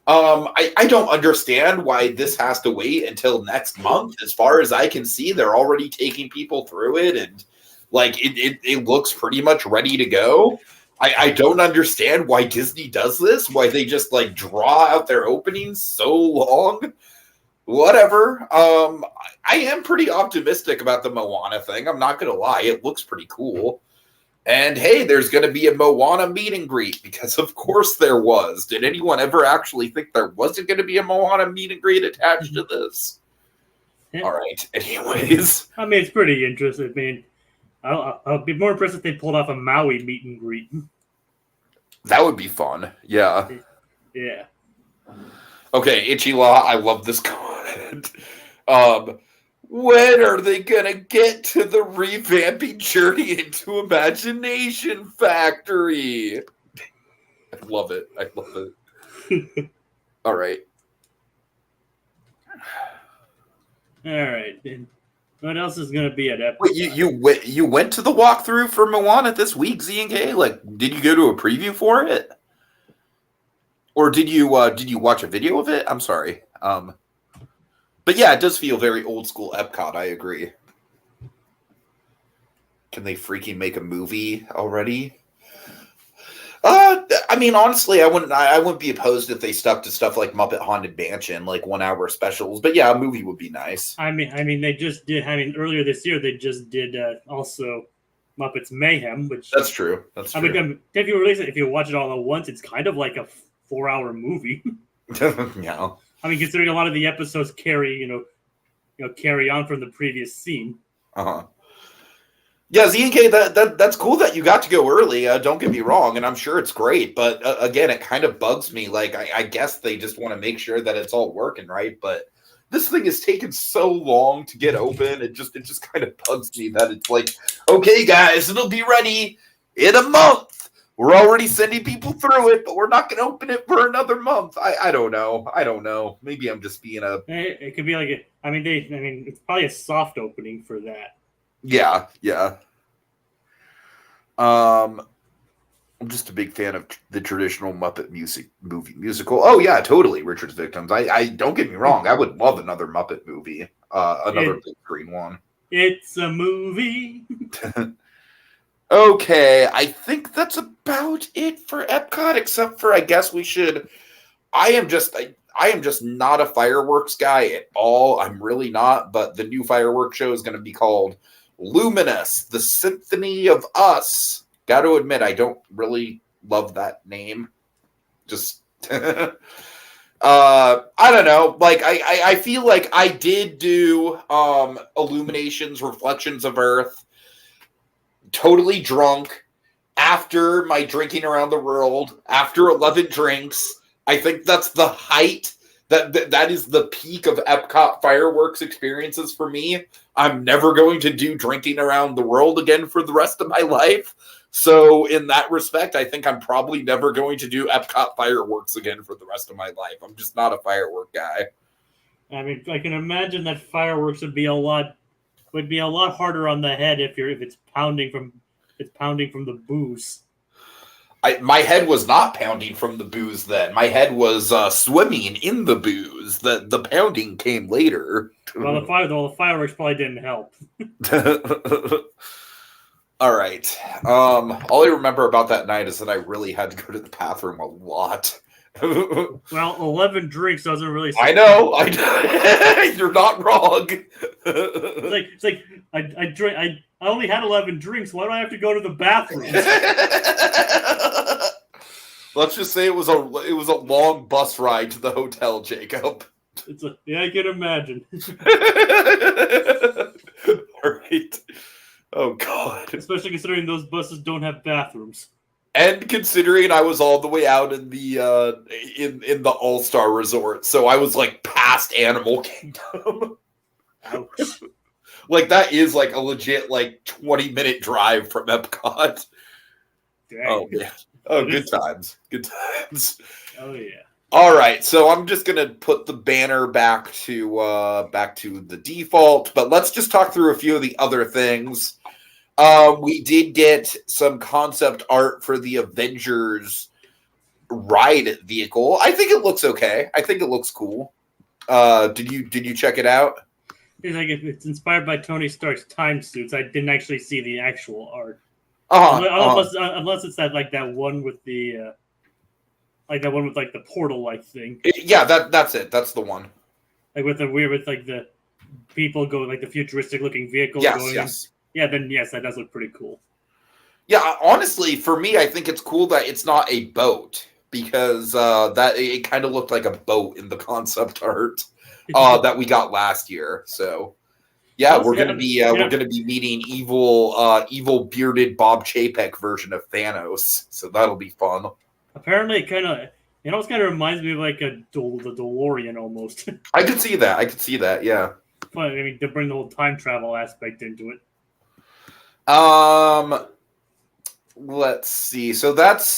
Speaker 1: I don't understand why this has to wait until next month. As far as I can see, they're already taking people through it, and like it looks pretty much ready to go. I don't understand why Disney does this, why they just like draw out their openings so long. Whatever. I am pretty optimistic about the Moana thing. I'm not gonna lie, it looks pretty cool. And hey, there's going to be a Moana meet and greet, because of course there was. Did anyone ever actually think there wasn't going to be a Moana meet and greet attached to this? Yeah. All right. Anyways.
Speaker 2: I mean, it's pretty interesting. I mean, I'll be more impressed if they pulled off a Maui meet and greet.
Speaker 1: That would be fun. Yeah.
Speaker 2: Yeah.
Speaker 1: Okay, Ichila, I love this comment. When are they going to get to the revamping Journey into Imagination Factory? I love it. I love it. All right.
Speaker 2: All right. What else is going to be at Epcot?
Speaker 1: Wait, you went to the walkthrough for Moana this week, Z&K? Like, did you go to a preview for it? Or did you watch a video of it? I'm sorry. But yeah, it does feel very old school Epcot. I agree. Can they freaking make a movie already? I mean, honestly, I wouldn't be opposed if they stuck to stuff like Muppet Haunted Mansion, like 1 hour specials. But yeah, a movie would be nice.
Speaker 2: I mean, they just did. I mean, earlier this year they just did also Muppets Mayhem, which
Speaker 1: that's true. That's true.
Speaker 2: I mean, if you watch it all at once, it's kind of like a 4-hour movie.
Speaker 1: Yeah.
Speaker 2: I mean, considering a lot of the episodes carry on from the previous scene.
Speaker 1: Yeah, Z&K, that's cool that you got to go early. Don't get me wrong, and I'm sure it's great. But again, it kind of bugs me. Like, I guess they just want to make sure that it's all working right. But this thing has taken so long to get open. It just kind of bugs me that it's like, okay, guys, it'll be ready in a month. We're already sending people through it, but we're not going to open it for another month. I don't know. Maybe I'm just being a.
Speaker 2: It could be like it's probably a soft opening for that.
Speaker 1: Yeah. I'm just a big fan of the traditional Muppet musical. Oh yeah, totally. Richard's Victims. I don't get me wrong. I would love another Muppet movie, another big screen one.
Speaker 2: It's a movie.
Speaker 1: Okay, I think that's about it for Epcot, except for I guess we should. I am just not a fireworks guy at all. I'm really not. But the new fireworks show is going to be called Luminous: The Symphony of Us. Got to admit, I don't really love that name. Just I don't know. Like I feel like I did do Illuminations, Reflections of Earth. Totally drunk after my drinking around the world, after 11 drinks. I think that's the height. That is the peak of Epcot fireworks experiences for me. I'm never going to do drinking around the world again for the rest of my life. So in that respect, I think I'm probably never going to do Epcot fireworks again for the rest of my life. I'm just not a firework guy.
Speaker 2: I mean, I can imagine that fireworks would be a lot harder on the head if it's pounding from the booze.
Speaker 1: My head was not pounding from the booze then. My head was swimming in the booze. The pounding came later.
Speaker 2: Well, the fireworks probably didn't help.
Speaker 1: All right. All I remember about that night is that I really had to go to the bathroom a lot.
Speaker 2: Well, 11 drinks doesn't really.
Speaker 1: I know. You're not wrong.
Speaker 2: It's like I only had 11 drinks. Why do I have to go to the bathroom?
Speaker 1: Let's just say it was a long bus ride to the hotel, Jacob.
Speaker 2: I can imagine.
Speaker 1: Right. Oh God.
Speaker 2: Especially considering those buses don't have bathrooms.
Speaker 1: And considering I was all the way out in the in the All-Star Resort, so I was like past Animal Kingdom.
Speaker 2: Ouch.
Speaker 1: Like that is like a legit like 20-minute drive from Epcot.
Speaker 2: Dang.
Speaker 1: Oh man. Oh,
Speaker 2: It
Speaker 1: good
Speaker 2: is-
Speaker 1: times. Good times.
Speaker 2: Oh yeah.
Speaker 1: All right, so I'm just gonna put the banner back to the default, but let's just talk through a few of the other things. We did get some concept art for the Avengers ride vehicle. I think it looks okay. I think it looks cool. Did you check it out?
Speaker 2: It's like it's inspired by Tony Stark's time suits. I didn't actually see the actual art. Unless it's that one with the the portal-like thing.
Speaker 1: Yeah, that's it. That's the one.
Speaker 2: Like with the people going like the futuristic looking vehicles
Speaker 1: Yes,
Speaker 2: going.
Speaker 1: yes.
Speaker 2: Yeah, then yes, that does look pretty cool.
Speaker 1: Yeah, honestly, for me, I think it's cool that it's not a boat because that it kind of looked like a boat in the concept art that we got last year. So, yeah, we're gonna be meeting evil bearded Bob Chapek version of Thanos. So that'll be fun.
Speaker 2: Apparently, it kind of reminds me of like the DeLorean almost.
Speaker 1: I could see that. Yeah.
Speaker 2: But I mean, to bring the whole time travel aspect into it.
Speaker 1: Let's see. So that's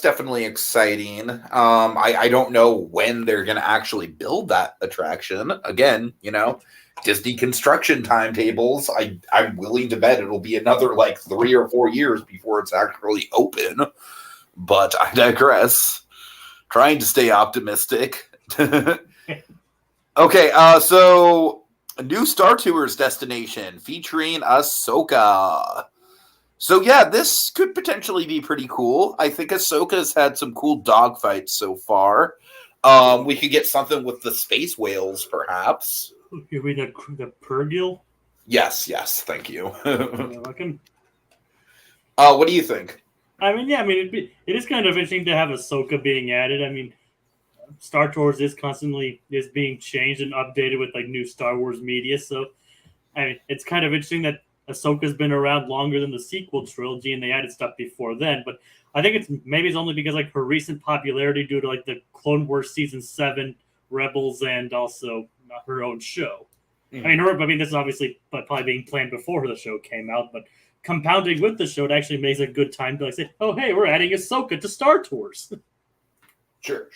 Speaker 1: definitely exciting. I don't know when they're going to actually build that attraction. Again, Disney construction timetables. I'm willing to bet it'll be another like 3 or 4 years before it's actually open. But I digress. Trying to stay optimistic. Okay, so a new Star Tours destination featuring Ahsoka. So yeah, this could potentially be pretty cool. I think Ahsoka's had some cool dogfights so far. We could get something with the space whales, perhaps.
Speaker 2: You mean the Purgil?
Speaker 1: Yes, thank you.
Speaker 2: You're welcome.
Speaker 1: What do you think?
Speaker 2: It is kind of interesting to have Ahsoka being added. I mean, Star Tours is being changed and updated with like new Star Wars media. So, it's kind of interesting that Ahsoka's been around longer than the sequel trilogy, and they added stuff before then. But I think it's only because like her recent popularity due to like the Clone Wars season 7, Rebels, and also her own show. Mm-hmm. This is obviously probably being planned before the show came out, but compounding with the show, it actually makes a good time to like say, "Oh, hey, we're adding Ahsoka to Star Tours."
Speaker 1: Sure.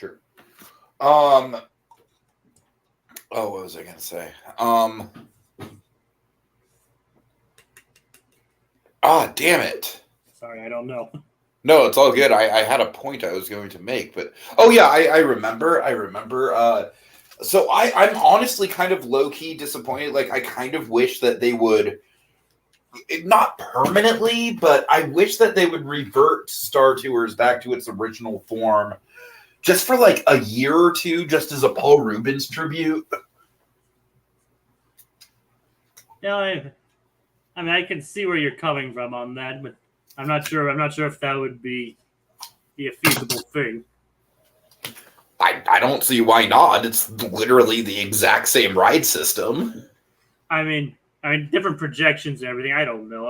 Speaker 1: What was I gonna say? Damn it.
Speaker 2: Sorry, I don't know.
Speaker 1: No, it's all good. I had a point I was going to make, but I remember. So I'm honestly kind of low-key disappointed. Like I kind of wish that they would, not permanently, but I wish that they would revert Star Tours back to its original form just for like a year or two, just as a Paul Rubens tribute.
Speaker 2: Yeah, I can see where you're coming from on that, but I'm not sure if that would be a feasible thing.
Speaker 1: I don't see why not. It's literally the exact same ride system.
Speaker 2: I mean, different projections and everything. I don't know.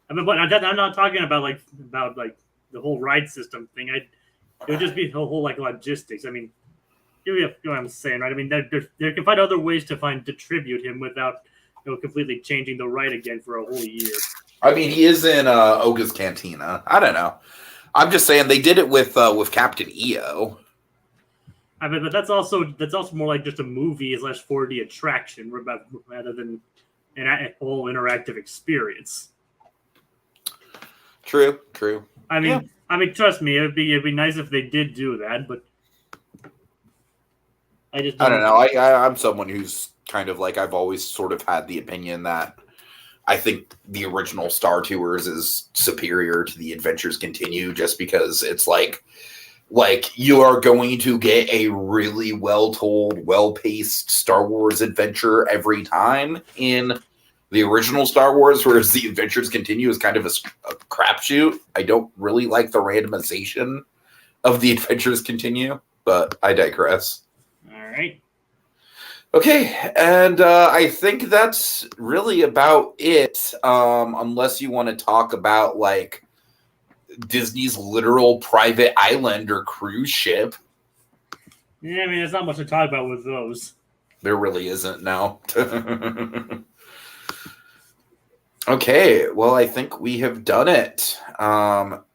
Speaker 2: But I'm not talking about the whole ride system thing. It would just be the whole like logistics. You know what I'm saying, right? They can find other ways to tribute him without completely changing the ride again for a whole year.
Speaker 1: He is in Oga's Cantina. I don't know. I'm just saying they did it with Captain EO.
Speaker 2: But that's also more like just a movie / 4D attraction rather than a whole interactive experience.
Speaker 1: True.
Speaker 2: Trust me, it'd be nice if they did do that, but I
Speaker 1: don't know. I'm someone who's kind of like, I've always sort of had the opinion that I think the original Star Tours is superior to the Adventures Continue, just because it's like you are going to get a really well-told, well-paced Star Wars adventure every time in the original Star Wars, whereas the Adventures Continue is kind of a crapshoot. I don't really like the randomization of the Adventures Continue, but I digress.
Speaker 2: All right.
Speaker 1: Okay, and I think that's really about it. Unless you want to talk about like Disney's literal private island or cruise ship.
Speaker 2: Yeah, I mean, there's not much to talk about with those.
Speaker 1: There really isn't now. Okay, well, I think we have done it.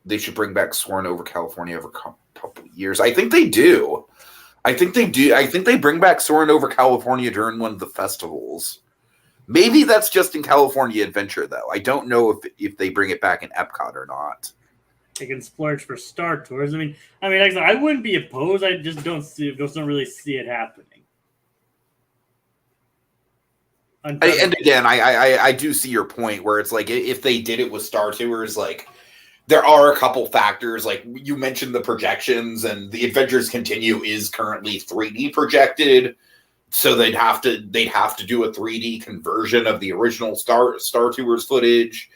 Speaker 1: They should bring back Soarin' over California over a couple years. I think they do. I think they bring back Soarin' over California during one of the festivals. Maybe that's just in California Adventure, though. I don't know if they bring it back in Epcot or not.
Speaker 2: They can splurge for Star Tours. I mean, like I said, I wouldn't be opposed. I just don't really see it happening.
Speaker 1: And again, I do see your point where it's like if they did it with Star Tours, like there are a couple factors. Like you mentioned the projections, and the Adventures Continue is currently 3D projected, so they'd have to do a 3D conversion of the original Star Tours footage,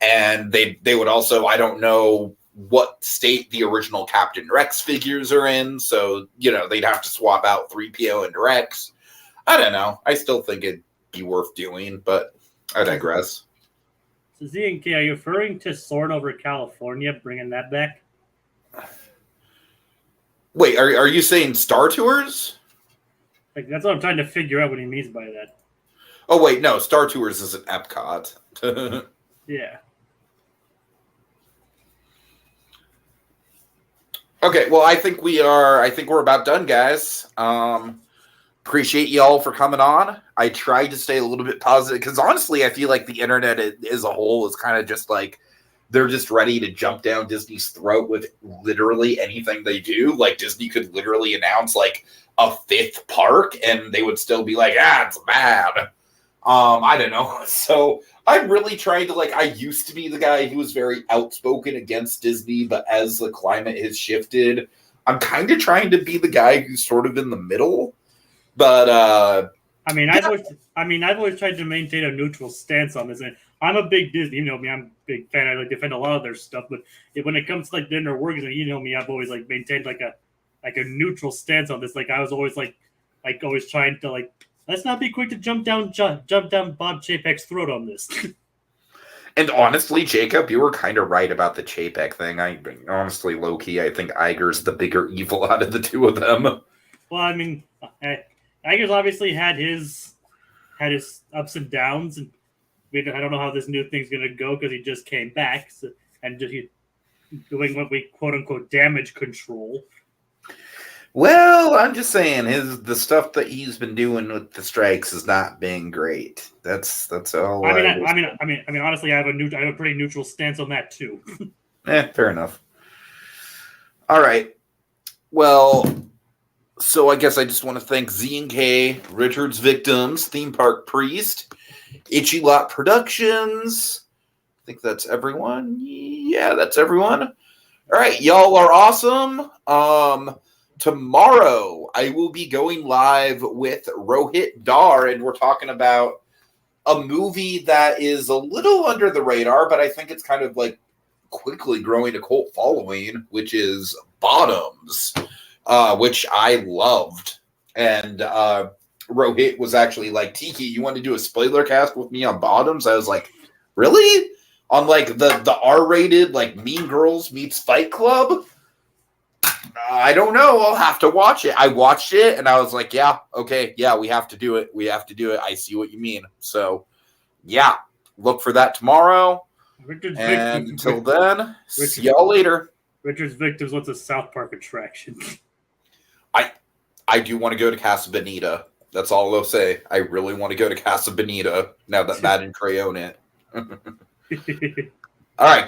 Speaker 1: and they would also, I don't know what state the original Captain Rex figures are in, so they'd have to swap out 3PO and Rex. I don't know. I still think it'd be worth doing, but I digress.
Speaker 2: So Z&K, are you referring to Soarin' over California, bringing that back?
Speaker 1: Wait, are you saying Star Tours?
Speaker 2: Like that's what I'm trying to figure out what he means by that.
Speaker 1: Oh wait, no, Star Tours is at Epcot.
Speaker 2: Yeah.
Speaker 1: Okay, well, I think we're about done, guys. Appreciate y'all for coming on. I tried to stay a little bit positive because honestly, I feel like the internet as a whole is kind of just like they're just ready to jump down Disney's throat with literally anything they do. Like Disney could literally announce like a 5th park and they would still be like, it's bad. I don't know. So I'm really trying to I used to be the guy who was very outspoken against Disney, but as the climate has shifted, I'm kind of trying to be the guy who's sort of in the middle. But
Speaker 2: I've always tried to maintain a neutral stance on this. And I'm a big Disney, me, I'm a big fan. I defend a lot of their stuff, but when it comes to dinner work, me, I've always maintained a neutral stance on this. I was always always trying to let's not be quick to jump down Bob Chapek's throat on this.
Speaker 1: And honestly, Jacob, you were kind of right about the Chapek thing. Honestly, low key, I think Iger's the bigger evil out of the two of them.
Speaker 2: Well, Iger's obviously had his ups and downs, and I don't know how this new thing's gonna go because he just came back and just doing what we quote unquote damage control.
Speaker 1: Well, I'm just saying the stuff that he's been doing with the strikes has not been great. That's all.
Speaker 2: Honestly, I have a pretty neutral stance on that too.
Speaker 1: Fair enough. All right. Well, so I guess I just want to thank Z&K, Richard's Victims, Theme Park Priest, Itchy Lot Productions. I think that's everyone. Yeah, that's everyone. All right, y'all are awesome. Tomorrow, I will be going live with Rohit Dar, and we're talking about a movie that is a little under the radar, but I think it's kind of quickly growing a cult following, which is Bottoms, which I loved. And Rohit was actually like, Tiki, you want to do a spoiler cast with me on Bottoms? I was like, really? On the R-rated, Mean Girls meets Fight Club? I don't know. I'll have to watch it. I watched it and I was like, yeah, okay. Yeah, we have to do it. I see what you mean. So, yeah, look for that tomorrow. Until then, see y'all later.
Speaker 2: Richard's Victims wants a South Park attraction.
Speaker 1: I do want to go to Casa Bonita. That's all I'll say. I really want to go to Casa Bonita now that Matt and Trey own it. All right.